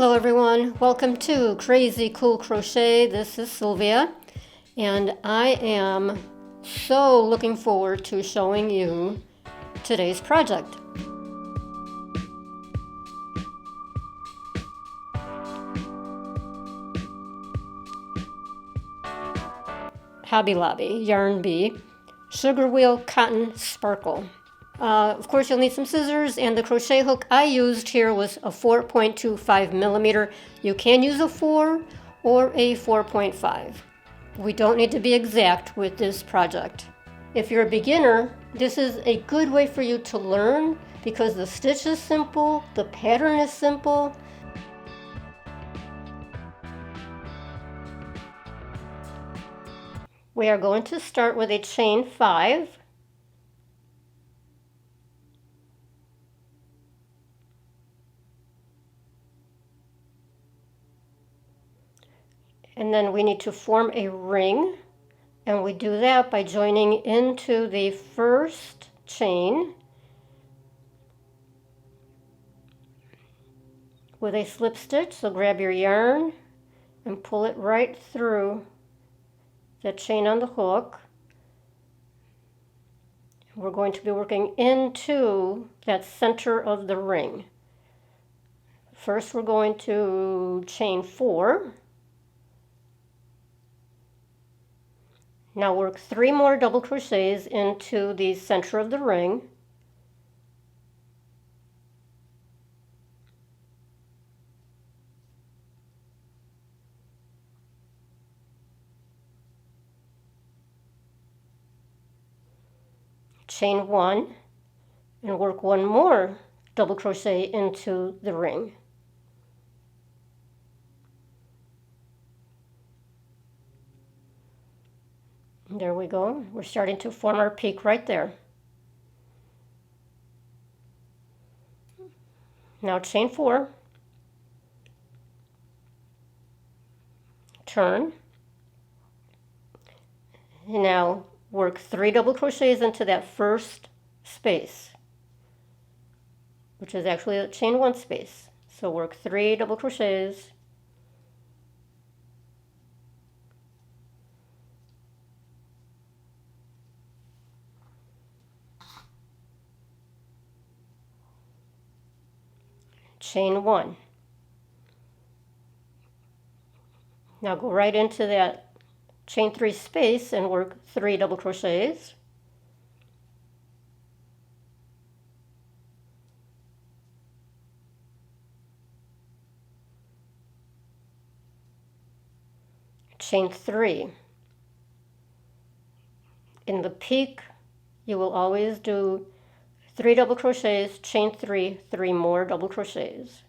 Hello everyone, welcome to Crazy Cool Crochet. This is Sylvia, and I am so looking forward to showing you today's project. Hobby Lobby, Yarn Bee, Sugarwheel Cotton Sparkle. Of course, you'll need some scissors, and the crochet hook I used here was a 4.25 millimeter. You can use a 4 or a 4.5. We don't need to be exact with this project. If you're a beginner, this is a good way for you to learn because the stitch is simple, the pattern is simple. We are going to start with a chain 5. And then we need to form a ring, and we do that by joining into the first chain with a slip stitch. So grab your yarn and pull it right through the chain on the hook. We're going to be working into that center of the ring. First we're going to chain 4. Now work 3 more double crochets into the center of the ring. Chain 1 and work 1 more double crochet into the ring. There we go. We're starting to form our peak right there. Now chain 4, turn, and now work 3 double crochets into that first space, which is actually a chain 1 space. So work 3 double crochets, chain 1. Now go right into that chain 3 space and work 3 double crochets. Chain 3. In the peak, you will always do 3 double crochets, chain 3, 3 more double crochets.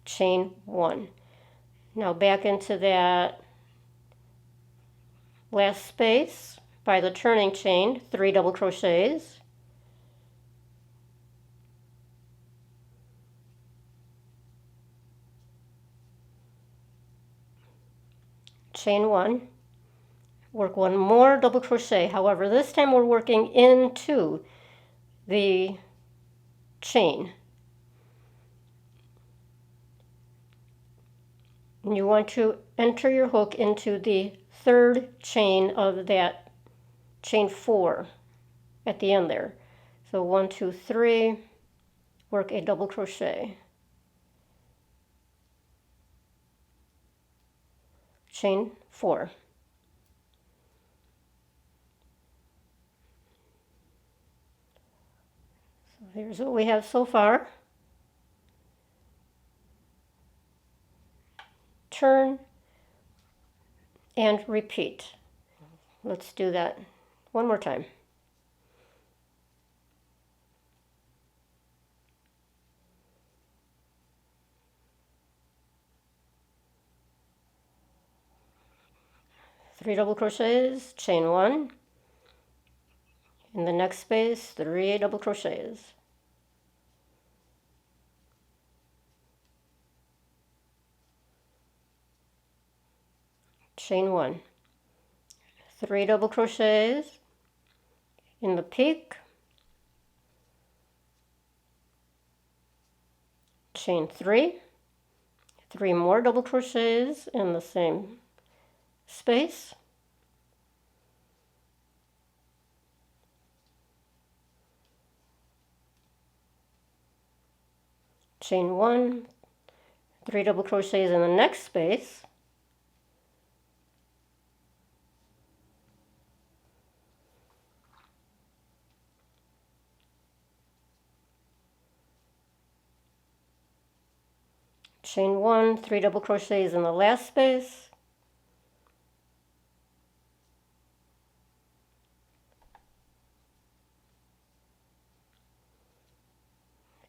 Chain 1. Now back into that last space by the turning chain, 3 double crochets. Chain 1, work 1 more double crochet. However, this time we're working into the chain. You want to enter your hook into the third chain of that chain 4 at the end there. So 1, 2, 3, work a double crochet. Chain 4. So here's what we have so far. Turn and repeat. Let's do that one more time. Three double crochets, chain 1. In the next space, 3 double crochets. Chain 1. 3 double crochets in the peak, chain 3, 3 more double crochets in the same space, chain 1, 3 double crochets in the next space, chain 1, 3 double crochets in the last space,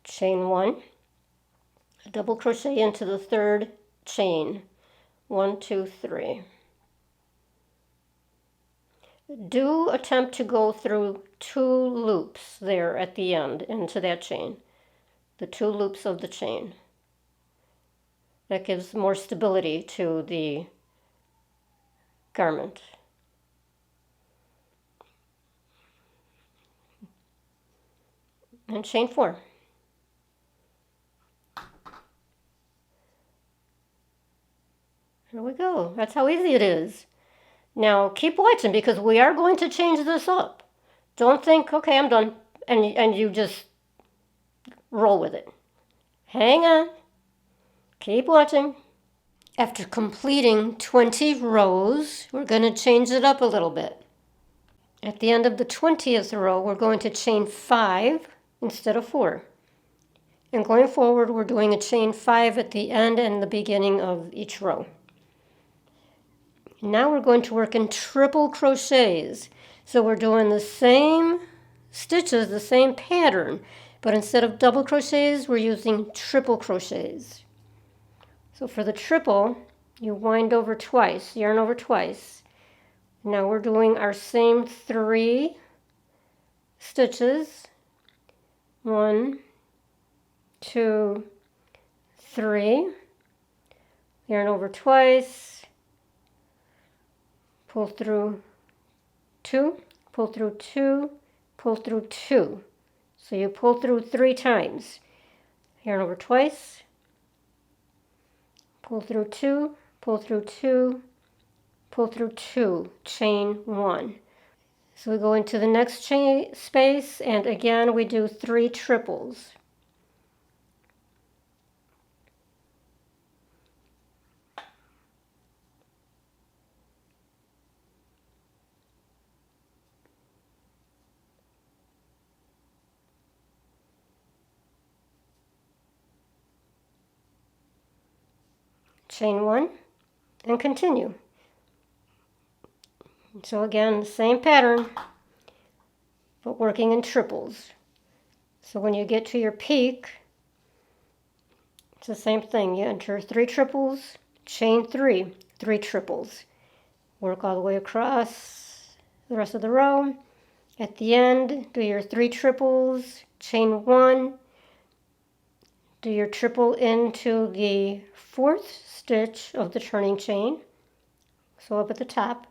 chain 1, double crochet into the third chain, 1, 2, 3. Do attempt to go through 2 loops there at the end into that chain, the 2 loops of the chain. That gives more stability to the garment. And chain 4. Here we go. That's how easy it is. Now keep watching because we are going to change this up. Don't think, okay, I'm done, and you just roll with it. Hang on. Keep watching. After completing 20 rows, we're going to change it up a little bit. At the end of the 20th row, we're going to chain 5 instead of 4. And going forward, we're doing a chain 5 at the end and the beginning of each row. Now we're going to work in triple crochets. So we're doing the same stitches, the same pattern, but instead of double crochets, we're using triple crochets. So for the triple, you wind over twice, yarn over twice. Now we're doing our same 3 stitches. 1, 2, 3. Yarn over twice. Pull through 2, pull through 2, pull through 2. So you pull through 3 times. Yarn over twice. Pull through 2, pull through 2, pull through 2, chain 1. So we go into the next chain space, and again we do 3 triples. Chain 1 and continue. So again, same pattern, but working in triples. So when you get to your peak, it's the same thing. You enter 3 triples, chain 3, 3 triples. Work all the way across the rest of the row. At the end, do your 3 triples, chain 1, do your triple into the 4th stitch of the turning chain, so up at the top,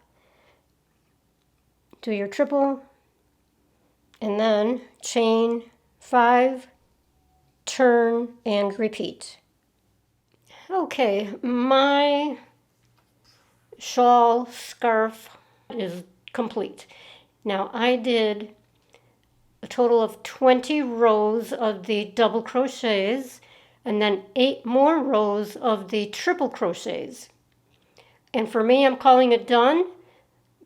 do your triple, and then chain 5, turn, and repeat. Okay, my shawl scarf is complete. Now I did a total of 20 rows of the double crochets and then 8 more rows of the triple crochets. And for me, I'm calling it done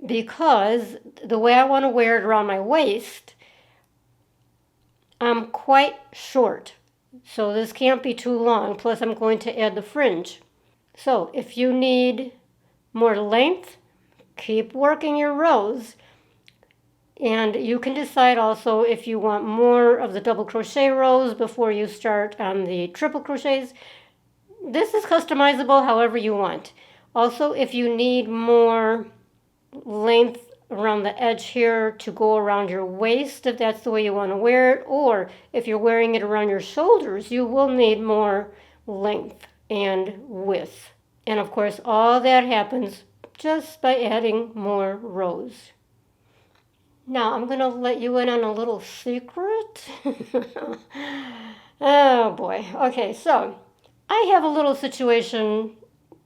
because the way I want to wear it around my waist, I'm quite short. So this can't be too long, plus I'm going to add the fringe. So if you need more length, keep working your rows. And you can decide also if you want more of the double crochet rows before you start on the triple crochets. This is customizable however you want. Also, if you need more length around the edge here to go around your waist, if that's the way you want to wear it, or if you're wearing it around your shoulders, you will need more length and width. And of course, all that happens just by adding more rows. Now I'm gonna let you in on a little secret. Oh boy. Okay, so I have a little situation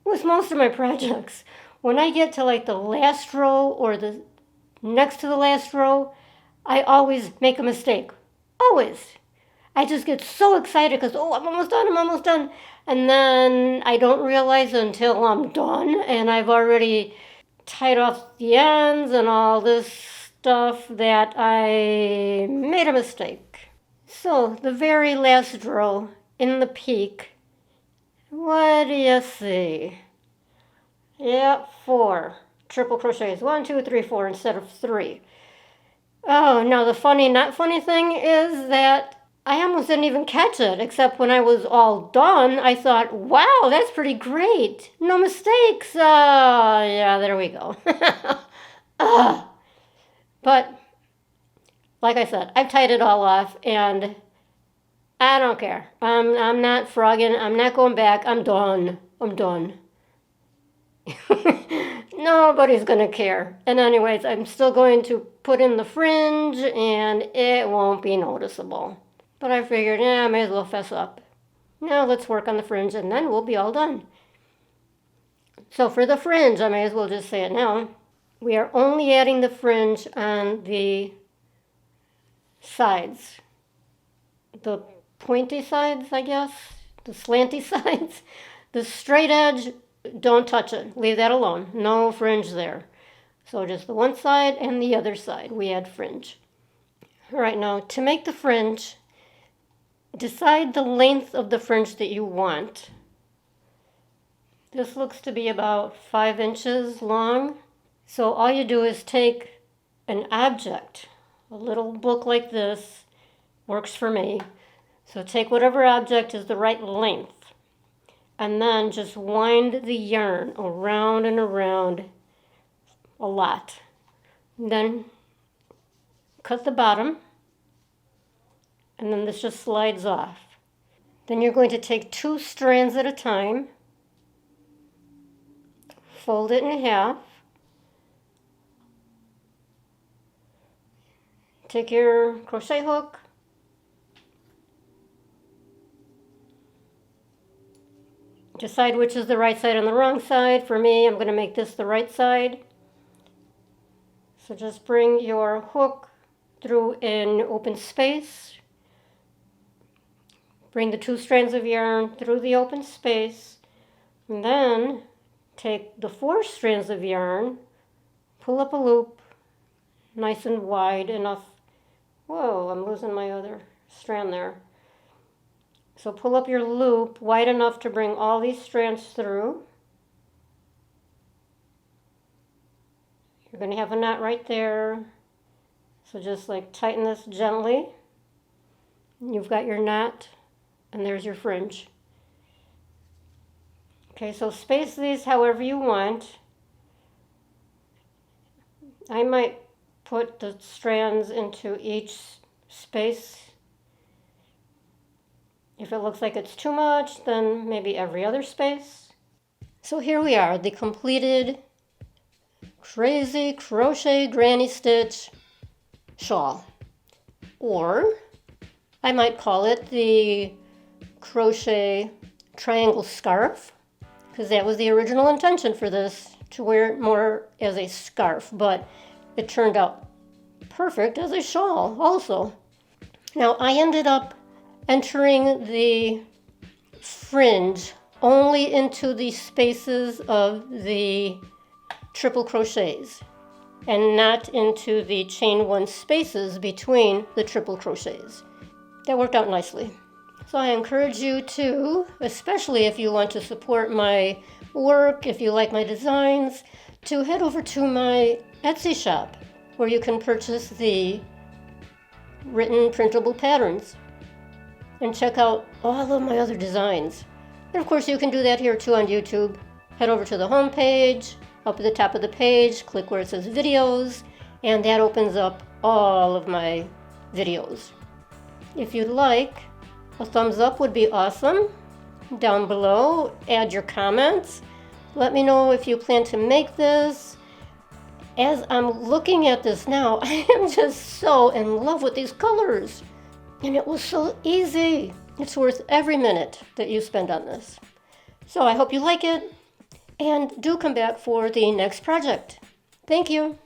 with most of my projects. When I get to like the last row or the next to the last row, I always make a mistake. Always. I just get so excited because, oh, I'm almost done, I'm almost done. And then I don't realize until I'm done and I've already tied off the ends and all this stuff that I made a mistake. So the very last row in the peak, what do you see? Yeah, 4 triple crochets. 1, 2, 3, 4 instead of 3. Oh, now the funny, not funny thing is that I almost didn't even catch it, except when I was all done, I thought, wow, that's pretty great. No mistakes. Yeah, there we go. But, like I said, I've tied it all off, and I don't care. I'm not frogging. I'm not going back. I'm done. I'm done. Nobody's gonna care. And anyways, I'm still going to put in the fringe, and it won't be noticeable. But I figured, I may as well fess up. Now let's work on the fringe and then we'll be all done. So for the fringe, I may as well just say it now. We are only adding the fringe on the sides. The pointy sides, I guess. The slanty sides. The straight edge, don't touch it. Leave that alone. No fringe there. So just the one side and the other side, we add fringe. All right, now to make the fringe, decide the length of the fringe that you want. This looks to be about 5 inches long. So all you do is take an object, a little book like this, works for me. So take whatever object is the right length, and then just wind the yarn around and around a lot. And then cut the bottom, and then this just slides off. Then you're going to take 2 strands at a time, fold it in half, take your crochet hook, decide which is the right side and the wrong side. For me, I'm going to make this the right side. So just bring your hook through an open space. Bring the 2 strands of yarn through the open space, and then take the 4 strands of yarn, pull up a loop, nice and wide enough. Whoa, I'm losing my other strand there. So pull up your loop wide enough to bring all these strands through. You're going to have a knot right there. So just like tighten this gently. You've got your knot. And there's your fringe. Okay, so space these however you want. I might put the strands into each space. If it looks like it's too much, then maybe every other space. So here we are, the completed crazy crochet granny stitch shawl. Or I might call it the crochet triangle scarf, because that was the original intention for this, to wear it more as a scarf, but it turned out perfect as a shawl also. Now I ended up entering the fringe only into the spaces of the triple crochets and not into the chain 1 spaces between the triple crochets. That worked out nicely. So I encourage you to, especially if you want to support my work, if you like my designs, to head over to my Etsy shop where you can purchase the written printable patterns and check out all of my other designs. And of course you can do that here too on YouTube. Head over to the home page, up at the top of the page, click where it says videos, and that opens up all of my videos. If you'd like, a thumbs up would be awesome. Down below, add your comments. Let me know if you plan to make this as I'm looking at this now, I am just so in love with these colors. And it was so easy. It's worth every minute that you spend on this. So I hope you like it, and do come back for the next project. Thank you.